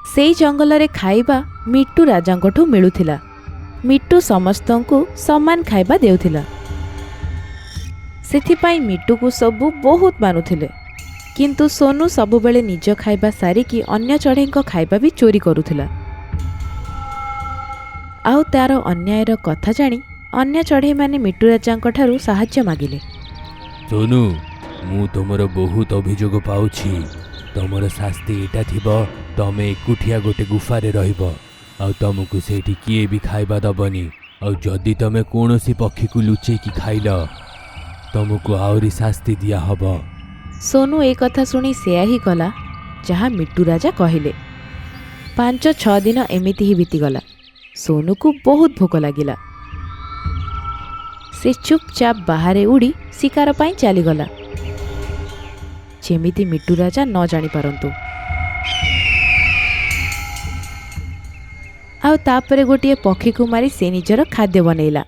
सेई जंगल खाइबा मिट्टू राजांकठू मिलुथिला। मिट्टू समस्तंकु समान खाइबा देउथिला। सेथिपाई मिट्टू को सबू बहुत मानुथिले, किंतु सोनू सबुबेले निज खाइबा सारिकी अन्य चढ़ेईଙ୍କ खाइबा भी चोरी करुथिला। आउ तार अन्यायर कथा जानी अन्य चढ़ेई माने मिट्टू राजांकठारु साहाय्य मागिले। सोनू, मु तुमर बहुत अभियोग पाउछि। तुमर शास्ति एटा थिबो, तमे एकुठिया गोटे गुफारे रहिबो, आउ तुमको सेठी किए भी खाइबा दबनी। आउ जदि तमे कोनोसी पक्षी को लुचेकी खाइल, तुमको आउरी शास्ति दिया हबो। सोनू ए कथा सुनी सेया ही कला जहाँ मिट्टू राजा कहिले। 5-6 दिन एमिति ही बीतीगला। सोनू को बहुत भोक लागिला। से चुपचाप बाहरे उड़ी शिकार पाई चलीगला, जेमिति मिट्टू राजा न जानी पारंतु। आउ तापरे गोटे पक्षी को मारी से निजर खाद्य बनैला।